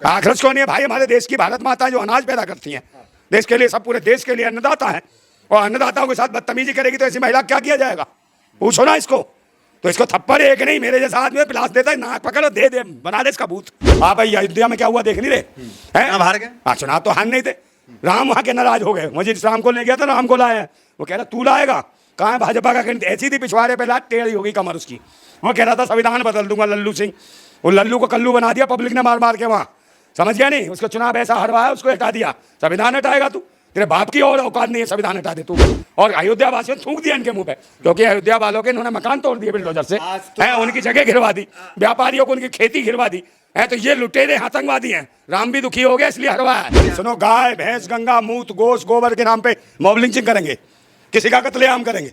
आखिरच कौन है भाई? हमारे देश की भारत माता जो अनाज पैदा करती हैं, देश के लिए, सब पूरे देश के लिए अन्नदाता है, और अन्नदाताओं के साथ बदतमीजी करेगी तो ऐसी महिला क्या किया जाएगा? पूछो ना इसको। तो इसको थप्पड़ एक नहीं, मेरे जैसा आदमी पिलास देता है, नाक पकड़ो, दे दे, बना दे इसका भूत। आप भाई अयोध्या में क्या हुआ देख नहीं रहे हैं? हार गए। हाँ, चुनाव तो हार नहीं थे, राम वहां के नाराज हो गए। मुझे राम को ले गया था, राम को लाया, वो कह रहा तू लाएगा कहाँ? भाजपा का कैंडिडेट ऐसी थी, पिछवाड़े पे लात टेढ़ी हो गई कमर उसकी। वो कह रहा था संविधान बदल दूंगा, लल्लू सिंह। वो लल्लू को कल्लू बना दिया पब्लिक ने मार मार के वहां, समझ गया नहीं? उसको चुनाव ऐसा हरवाया, उसको हटा दिया। संविधान हटाएगा तू? तेरे बाप की और औकात नहीं है संविधान हटा दे तू। और अयोध्या वासियों ने थूक दिया इनके मुंह पे, क्योंकि अयोध्या वालों के इन्होंने मकान तोड़ दिए बिल्डोजर से, हैं उनकी जगह गिरवा दी, व्यापारियों को उनकी खेती गिरवा दी है। तो ये लुटेरे आतंकवादी हैं। राम भी दुखी हो गया इसलिए हरवाया है। सुनो, गाय भैंस गंगा मूत गोश्त गोबर के नाम पे मॉब लिंचिंग करेंगे, किसी का कत्लेआम करेंगे,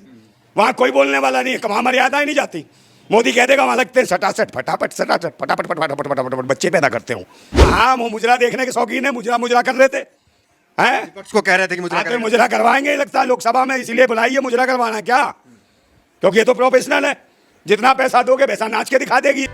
वहां कोई बोलने वाला नहीं है, वहां मर्यादा ही नहीं जाती। मोदी कह देगा वहां लगते सटासट फटाफट सटासट फटाफट फटाफट फटाफट बच्चे पैदा करते हो। हाँ, वो मुजरा देखने के शौकीन है, मुजरा मुजरा कर रहे थे, हैं विपक्ष को कह रहे थे कि मुजरा करवाएंगे, लगता है लोकसभा में, इसीलिए बुलाइए। मुजरा करवाना क्या? क्योंकि ये तो प्रोफेशनल है, जितना पैसा दोगे वैसा नाच के दिखा देगी।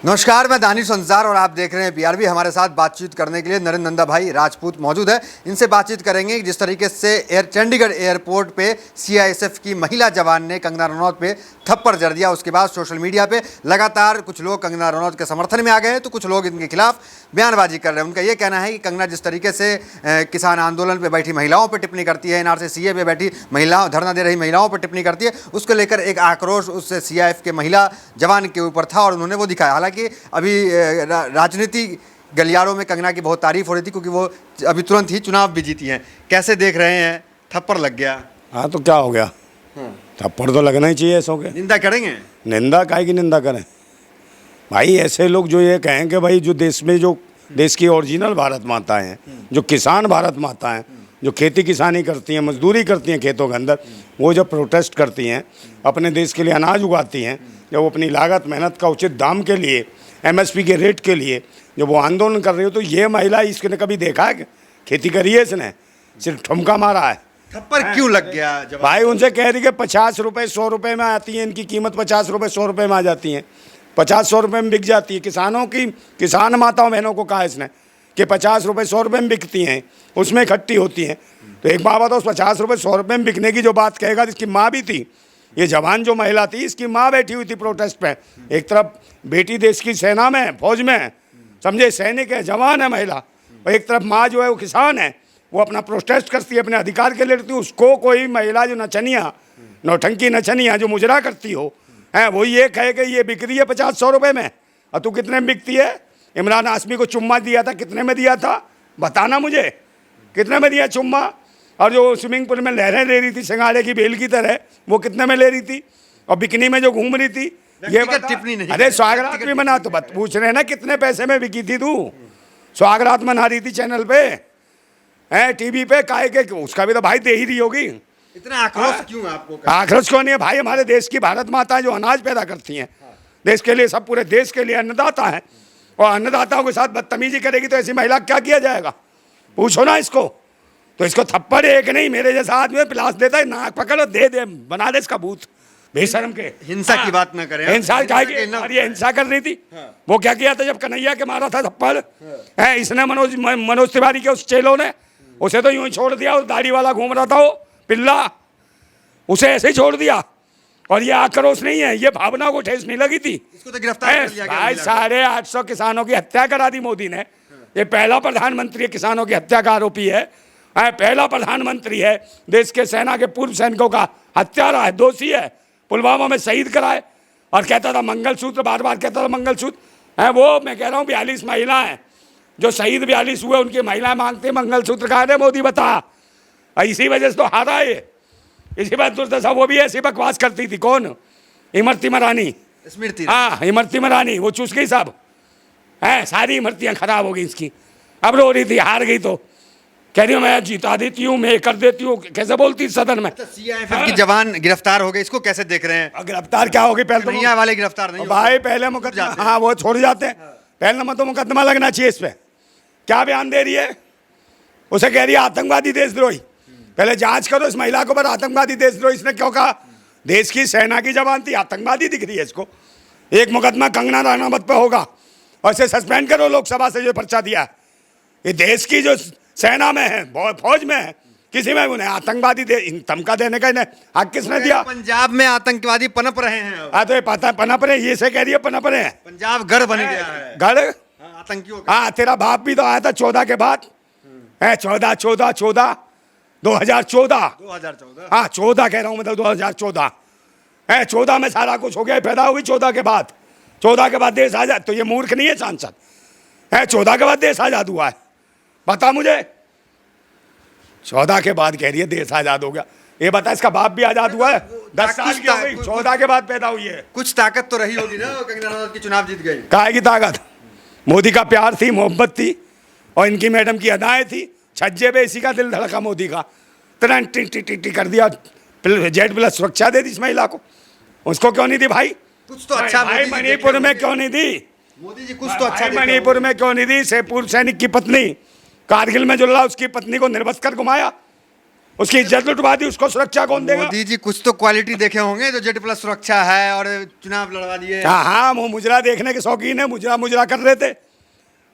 नमस्कार, मैं दानिश अंसार और आप देख रहे हैं पीआरबी। हमारे साथ बातचीत करने के लिए नरेंद्र नंदा भाई राजपूत मौजूद है। इनसे बातचीत करेंगे कि जिस तरीके से चंडीगढ़ एयरपोर्ट पे सीआईएसएफ की महिला जवान ने कंगना रनौत पे थप्पड़ जड़ दिया, उसके बाद सोशल मीडिया पे लगातार कुछ लोग कंगना रनौत के समर्थन में आ गए हैं, तो कुछ लोग इनके खिलाफ बयानबाजी कर रहे हैं। उनका ये कहना है कि कंगना जिस तरीके से किसान आंदोलन पर बैठी महिलाओं पर टिप्पणी करती है, एनआरसी सीए पे बैठी महिलाओं, धरना दे रही महिलाओं पर टिप्पणी करती है, उसको लेकर एक आक्रोश उससे सीआईएफ के महिला जवान के ऊपर था और उन्होंने वो दिखाया। हालांकि अभी राजनीति गलियारों में कंगना की बहुत तारीफ हो रही थी, क्योंकि वो अभी तुरंत ही चुनाव भी जीती हैं। कैसे देख रहे हैं? थप्पड़ लग गया। हाँ, तो क्या हो गया? थप्पड़ तो लगना ही चाहिए ऐसों के। निंदा करेंगे? निंदा काहे की निंदा करें भाई? ऐसे लोग जो ये कहें कि भाई जो देश में जो देश की ओरिजिनल भारत माता हैं, जो किसान भारत माता हैं, जो खेती किसानी करती हैं, मजदूरी करती हैं खेतों के अंदर, वो जब प्रोटेस्ट करती हैं, अपने देश के लिए अनाज उगाती हैं, जब वो अपनी लागत मेहनत का उचित दाम के लिए, एमएसपी के रेट के लिए जब वो आंदोलन कर रही हो, तो ये महिला इसने कभी देखा है? खेती करी है इसने? सिर्फ ठुमका मारा है। थप्पड़ क्यों लग गया? भाई उनसे कह रही कि 50 रुपये 100 रुपये में आती है, इनकी कीमत 50 रुपये 100 रुपये में आ जाती है, 50-100 रुपये में बिक जाती है। किसानों की, किसान माताओं बहनों को कहा इसने कि 50 रुपये 100 रुपये में बिकती हैं, उसमें इकट्ठी होती हैं। तो एक बात बताओ, उस 50 रुपये 100 रुपये में बिकने की जो बात कहेगा, जिसकी माँ भी थी, ये जवान जो महिला थी, इसकी माँ बैठी हुई थी प्रोटेस्ट पे। एक तरफ बेटी देश की सेना में, फौज में, समझे, सैनिक है, जवान है महिला, और एक तरफ माँ जो है वो किसान है, वो अपना प्रोटेस्ट करती है, अपने अधिकार के लिए लड़ती है। उसको कोई महिला जो नचनिया, नौटंकी नचनिया जो मुजरा करती हो, है वो ये कहे कि ये बिक रही है 50-100 रुपये में, और तू कितने में बिकती है? इमरान हाशमी को चुम्मा दिया था, कितने में दिया था? बताना मुझे, कितने में दिया चुम्मा? और जो स्विमिंग पूल में लहरें ले रही थी सिंगाड़े की बेल की तरह, वो कितने में ले रही थी? और बिकनी में जो घूम रही थी, ये टिप्पणी नहीं। अरे स्वागरात भी मना, तो पूछ रहे ना कितने पैसे में बिकी थी तू? स्वागरात मना रही थी चैनल पे, है टीवी पे, काहे के? उसका भी तो भाई दे ही रही होगी। इतना आक्रोश क्यों आपको? आक्रोश क्यों नहीं है भाई? हमारे देश की भारत माता जो अनाज पैदा करती हैं, देश के लिए, सब पूरे देश के लिए अन्नदाता है, और अन्नदाताओं के साथ बदतमीजी करेगी तो ऐसी महिला क्या किया जाएगा? पूछो ना इसको। तो इसको थप्पड़ एक नहीं, मेरे जैसा आदमी पिलास देता है, नाक पकड़ो, दे दे, बना दे इसका भूत, बेशर्म के। हिंसा की बात ना करें। हिंसा ये हिंसा कर रही थी। वो क्या किया था जब कन्हैया के मारा था थप्पड़, है इसने मनोज तिवारी के उस चेलों ने उसे तो यूं ही छोड़ दिया, उस दाढ़ी वाला घूम रहा था वो पिल्ला, उसे ऐसे ही छोड़ दिया। और ये आक्रोश नहीं है, ये भावना को ठेस नहीं लगी थी। इसको तो गिरफ्तार कर लिया गया। भाई 850 किसानों की हत्या करा दी मोदी ने। ये पहला प्रधानमंत्री है किसानों की हत्या का आरोपी है, पहला प्रधानमंत्री है, देश के सेना के पूर्व सैनिकों का हत्यारा है, दोषी है, पुलवामा में शहीद कराए। और कहता था मंगलसूत्र, बार बार कहता था मंगलसूत्र है। वो मैं कह रहा हूँ 42 महिला हैं जो शहीद 42 हुए, उनकी महिलाएं मांगते मंगलसूत्र कहा दे मोदी बता। इसी वजह से तो हारा है, इसी बात दुर्दशा। वो भी ऐसी बकवास करती थी, कौन? इमरती मरानी, स्मृति। हाँ, इमरती मरानी, वो चूस गई सब, है सारी इमरतियाँ खराब हो गई इसकी। अब रो रही थी, हार गई तो कह रही हूँ मैं जिता देती हूँ, मैं कर देती हूँ, कैसे बोलती सदन में। सीआईएसएफ की जवान गिरफ्तार हो गए, इसको कैसे देख रहे हैं? गिरफ्तार क्या होगी? पहले कन्हैया वाले गिरफ्तार नहीं भाई, पहले मुकदमा, हाँ वो छोड़ जाते हैं। पहले नंबर तो मुकदमा लगना चाहिए इस पे। क्या बयान दे रही है? उसे कह रही है आतंकवादी देशद्रोही। पहले जांच करो इस महिला को, पर आतंकवादी देशद्रोही इसने क्यों कहा? देश की सेना की जवान थी, आतंकवादी दिख रही है इसको। एक मुकदमा कंगना रनौत पे होगा, और इसे सस्पेंड करो लोकसभा से जो पर्चा दिया है। ये देश की जो सेना में है, फौज में है, किसी में उन्हें आतंकवादी धमका देने का इन्हें हक किसने दिया? पंजाब में आतंकवादी पनप रहे हैं अब। तो ये पता पनप रहे, ये से कह रही है पनप रहे हैं। पंजाब गढ़ बन गया है, गढ़ आतंकियों का। हाँ, तेरा बाप भी तो आया था 14 के बाद है, 2014 हाँ 14 कह रहा हूँ, मतलब 2014 है, 14 में सारा कुछ हो गया, पैदा हुई 14 के बाद। 14 के बाद देश आजाद, तो ये मूर्ख नहीं है सांसद है, 14 के बाद देश आजाद हुआ है, बता मुझे। 14 के बाद कह रही है देश आजाद हो गया, ये बता इसका बाप भी आजाद हुआ है? 10 साल की हो गई, 14 के बाद पैदा हुई है। कुछ ताकत तो रही होगी ना, कंगना रनौत की चुनाव जीत गई। काहे की ताकत? मोदी का प्यार थी, मोहब्बत थी, और इनकी मैडम की अदाएं थी। छज्जे पे इसी का दिल धड़का मोदी का, तुरंत टी कर दिया, Z+ सुरक्षा दे दी इस महिला को। उसको क्यों नहीं दी भाई? कुछ तो अच्छा भाई मणिपुर में क्यों नहीं दी? मोदी जी कुछ तो अच्छा मणिपुर में क्यों नहीं दी? से पूर्व सैनिक की पत्नी कारगिल में जो लड़ा, उसकी पत्नी को निर्वस्त्र कर घुमाया, उसकी इज्जत लुटवा दी, उसको सुरक्षा कौन देगा? मोदी जी कुछ तो क्वालिटी देखे होंगे जो Z+ सुरक्षा है और चुनाव लड़वा दिए। हाँ, वो मुजरा देखने के शौकीन है, मुजरा कर रहे थे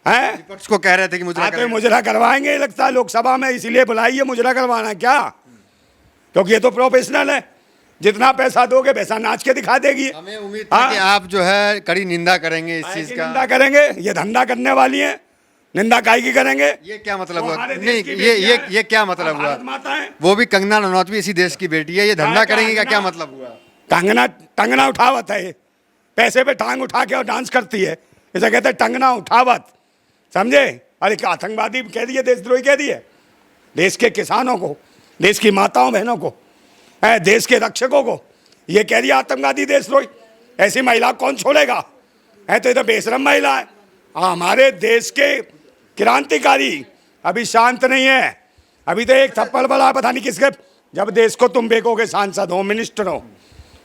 हैं, विपक्ष को कह रहे थे कि मुजरा तो मुजरा करवाएंगे लगता है लोकसभा में, इसीलिए बुलाइए मुजरा करवाना क्या? क्योंकि ये तो प्रोफेशनल है, जितना पैसा दोगे वैसा नाच के दिखा देगी। हमें उम्मीद है कि आप जो है कड़ी निंदा करेंगे इस चीज का। निंदा करेंगे, ये धंधा करने वाली है, निंदा काहे की करेंगे? ये क्या मतलब हुआ? नहीं, ये क्या मतलब हुआ? माता है वो भी कंगना रनौत भी इसी देश की बेटी है, ये धंधा करेंगे का क्या मतलब हुआ? टंगना उठावत है, ये पैसे पे टांग उठा के और डांस करती है, इसे कहते हैं टंगना उठावत, समझे? अरे आतंकवादी कह दिए, देशद्रोही कह दिए, देश के किसानों को, देश की माताओं बहनों को, देश के रक्षकों को ये कह दिया आतंकवादी, देशद्रोही। ऐसी महिला कौन छोड़ेगा? है तो ये तो बेशरम महिला है। हमारे देश के क्रांतिकारी अभी शांत नहीं है, अभी तो एक थप्पड़ बड़ा पता नहीं किसके। जब देश को तुम बेकोगे, सांसद हो, मिनिस्टर हो,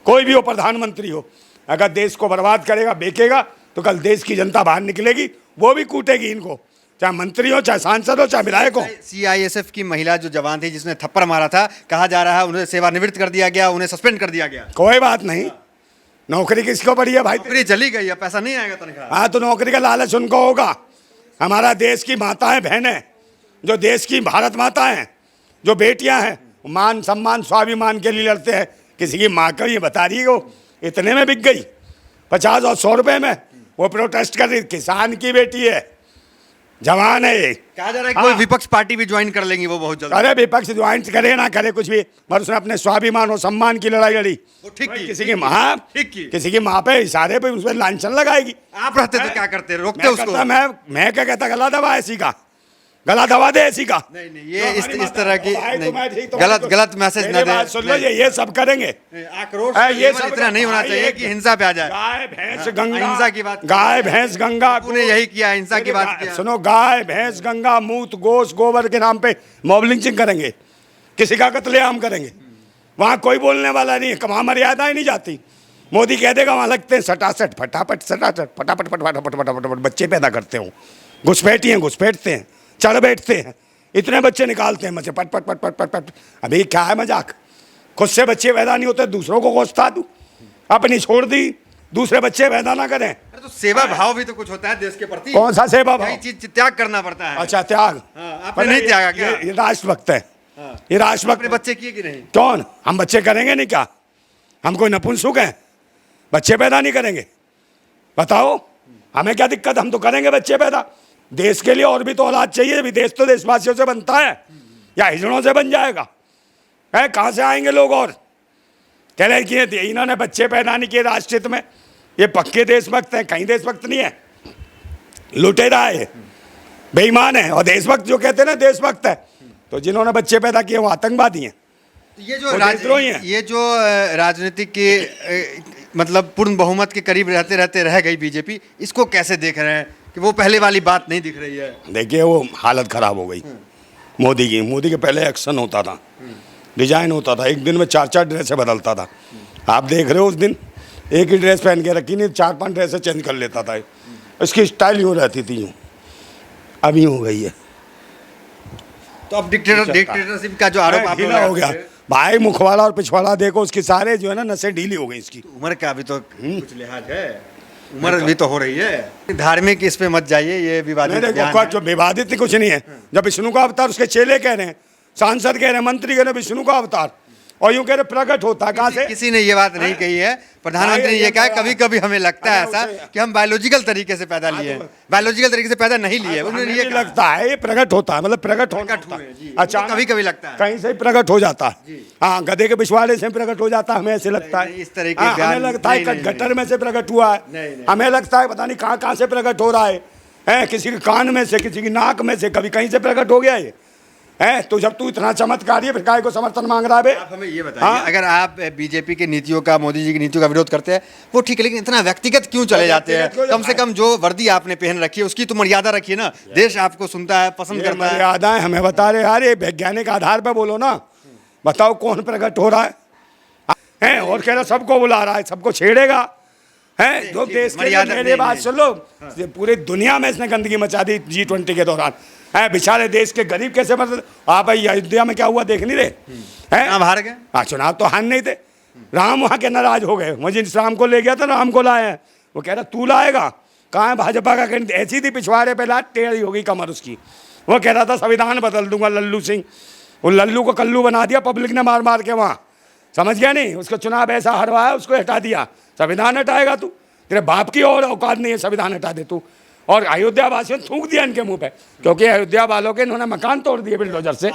कोई भी हो, प्रधानमंत्री हो, अगर देश को बर्बाद करेगा, बेकेगा, तो कल देश की जनता बाहर निकलेगी, वो भी कूटेगी इनको, चाहे मंत्री हो, चाहे सांसद हो, चाहे विधायक हो। CISF की महिला जो जवान थी जिसने थप्पड़ मारा था, कहा जा रहा है उन्हें सेवानिवृत्त कर दिया गया, उन्हें सस्पेंड कर दिया गया। कोई बात नहीं, नौकरी किसको पड़ी है भाई? नौकरी चली गई है, पैसा नहीं आएगा तनख्वाह। हाँ, तो नौकरी का लालच उनको होगा। हमारा देश की माताएं बहनें, जो देश की भारत माता हैं, जो बेटियां हैं, मान सम्मान स्वाभिमान के लिए लड़ते हैं। किसी की माँ को ये बता रही है वो इतने में बिक गई, 50 और 100 रुपए में, वो प्रोटेस्ट कर रही। किसान की बेटी है, जवान है ये। कहा जा रहा है कि कोई विपक्ष पार्टी भी ज्वाइन कर लेंगी वो बहुत जल्द। अरे विपक्ष ज्वाइन करे ना करे कुछ भी, मगर उसने अपने स्वाभिमान और सम्मान की लड़ाई लड़ी। वो ठीक की, किसी की माँ, किसी की माँ पे इशारे पे उस पर लांछन लगाएगी। आप रहते तो क्या करते, रोकते उसको? मैं क्या कहता, गला दबा ऐसी का, गला दबा दे ऐसी का। नहीं, ये इस तरह की नहीं, गलत मैसेज न दे। सुन लो, ये सब करेंगे। आक्रोश ये सब इतना नहीं होना चाहिए कि हिंसा पे आ जाए। गाय भैंस गंगा, हिंसा की बात, गाय भैंस गंगा, तूने यही किया, हिंसा की बात किया। सुनो, गाय भैंस गंगा, मूत गोश गोबर के नाम पे मॉब लिंचिंग करेंगे, किसी का कत्लेआम करेंगे, वहाँ कोई बोलने वाला नहीं है, वहाँ मर्यादाएं नहीं जाती। मोदी कह देगा वहाँ लगते हैं सटासट, फटाफट सटासट, फटाफट फटाफट फटाफट बच्चे पैदा करते हो, घुसपैठते हैं, चढ़ बैठते हैं, इतने बच्चे निकालते हैं बच्चे, पट पट पट पट पट पट। अभी क्या है मजाक? खुद से बच्चे पैदा नहीं होते, दूसरों को कोसता तू, अपनी छोड़ दी, दूसरे बच्चे पैदा ना करें। तो सेवा भाव भी तो कुछ होता है देश के प्रति। कौन सा सेवा भाव? कई चीज त्याग करना पड़ता है। अच्छा, त्याग। आपने नहीं त्यागा क्या? ये राष्ट्रभक्त है, ये राष्ट्रभक्त। अपने बच्चे किए कि नहीं? कौन? हम बच्चे करेंगे नहीं क्या? हम कोई नपुंसक हैं? बच्चे पैदा नहीं करेंगे? बताओ, हमें क्या दिक्कत? हम तो करेंगे बच्चे पैदा। देश के लिए और भी तो औलाद चाहिए, अभी देश तो देशवासियों से बनता है या हिजड़ों से बन जाएगा? है, कहाँ से आएंगे लोग? और कह रहे कि इन्होंने बच्चे पैदा नहीं किए राष्ट्रहित में, ये पक्के देशभक्त हैं। कहीं देशभक्त नहीं है, लुटेरा है, बेईमान है। और देशभक्त जो कहते हैं ना देशभक्त है, तो जिन्होंने बच्चे पैदा किए वो आतंकवादी हैं। ये जो राजनीतिक के मतलब पूर्ण बहुमत के करीब रहते रहते रह गई बीजेपी, इसको कैसे देख रहे हैं कि वो पहले वाली बात नहीं दिख रही है? देखिए, वो हालत खराब हो गई मोदी की। मोदी के पहले एक्शन होता था, डिजाइन होता था, एक दिन में 4-4 ड्रेसें बदलता था। आप देख रहे हो, उस दिन एक ही ड्रेस पहन के रखी नहीं, 4-5 ड्रेसें चेंज कर लेता था। इसकी स्टाइल यूँ रहती थी, यूँ अब यूँ हो गई है। तो अब डिक्टेटरशिप का जो आरोप आप हो गया भाई, मुखवाड़ा और पिछवाड़ा देखो उसकी, सारे जो है ना नसें ढीली हो गई इसकी। उम्र का भी तो कुछ लिहाज है। उम्र भी तो हो रही है, धार्मिक इस पे मत जाइए, ये नहीं विवादित देखो बयान है। जो विवादित कुछ नहीं है। जब विष्णु का अवतार उसके चेले कह रहे हैं, सांसद कह रहे हैं, मंत्री कह रहे हैं विष्णु का अवतार, और यूं कह रहे प्रकट होता है कहाँ से? किसी ने ये बात नहीं कही है, प्रधानमंत्री ने ये कहा कभी कभी हमें लगता है ऐसा कि हम बायोलॉजिकल तरीके से पैदा लिए हैं, बायोलॉजिकल तरीके से पैदा नहीं लिए, उन्होंने ये हमें लगता है ये प्रकट होता है, मतलब प्रकट होता है। अच्छा, कभी कभी लगता है कहीं से ही प्रकट हो जाता है। हाँ, गधे के पिछवाड़े से प्रकट हो जाता है, हमें ऐसे लगता है। इस तरह के हाँ, बयान हमें लगता है नहीं, गटर में से प्रकट हुआ है, हमें लगता है पता नहीं कहाँ कहाँ से प्रकट हो रहा है, किसी के कान में से, किसी की नाक में से, कभी कहीं से प्रकट हो गया ये है। तो जब तू इतना चमत्कारी है फिर काहे को समर्थन मांग रहा है बे? आप हमें ये बताइए, अगर आप बीजेपी की नीतियों का, मोदी जी की नीतियों का विरोध करते हैं वो ठीक है, लेकिन इतना व्यक्तिगत क्यों चले जाते हैं? कम से कम जो वर्दी आपने पहन रखी है उसकी तो मर्यादा रखिए ना, देश आपको सुनता है, पसंद करता है। मर्यादाएं हमें बता रहे यार, ये वैज्ञानिक आधार पर बोलो ना, बताओ कौन प्रकट हो रहा है? और कह रहा सबको बुला रहा है, सबको छेड़ेगा है। जो देश के लिए, मेरे बात सुन लो, पूरी दुनिया में इसने गंदगी मचा दी G20 के दौरान है। बेचारे देश के गरीब कैसे मतलब, आप भाई अयोध्या में क्या हुआ देख नहीं रहे हैं? हार गए। हाँ, चुनाव तो हार नहीं थे, राम वहाँ के नाराज हो गए, मुझे राम को ले गया था, राम को लाए हैं, वो कह रहा तू लाएगा, कहाँ है भाजपा का कैंडिडेट? ऐसी थी पिछवाड़े पे लाट टेढ़ी हो गई कमर उसकी, वो कह रहा था संविधान बदल दूंगा लल्लू सिंह, वो लल्लू को कल्लू बना दिया पब्लिक ने मार मार के वहाँ, समझ गया नहीं? उसको चुनाव ऐसा हरवाया, उसको हटा दिया। संविधान हटाएगा तू? तेरे बाप की और औकात नहीं है संविधान हटा दे तू। और अयोध्या वासियों ने थूक दिया इनके मुंह पे, क्योंकि अयोध्या वालों के इन्होंने मकान तोड़ दिए बिल्डोजर से,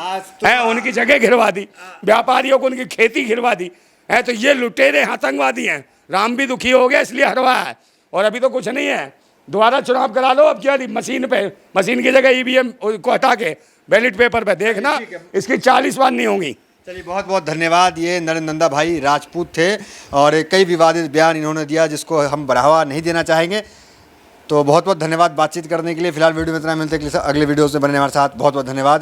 है उनकी जगह घिरवा दी, व्यापारियों को उनकी खेती घिरवा दी है। तो ये लुटेरे आतंकवादी हैं। राम भी दुखी हो गया इसलिए हरवाया है, और अभी तो कुछ नहीं है, दोबारा चुनाव करा लो। अब क्या मशीन पे, मशीन की जगह EVM को हटा के बैलेट पेपर पे देखना, इसकी 40 बार नहीं होंगी। चलिए, बहुत बहुत धन्यवाद। ये नरेंद्र नंदा भाई राजपूत थे और कई विवादित बयान इन्होंने दिया जिसको हम बढ़ावा नहीं देना चाहेंगे। तो बहुत बहुत धन्यवाद बातचीत करने के लिए। फिलहाल वीडियो में इतना, मिलते हैं अगले वीडियो से, बने हमारे साथ। बहुत बहुत धन्यवाद।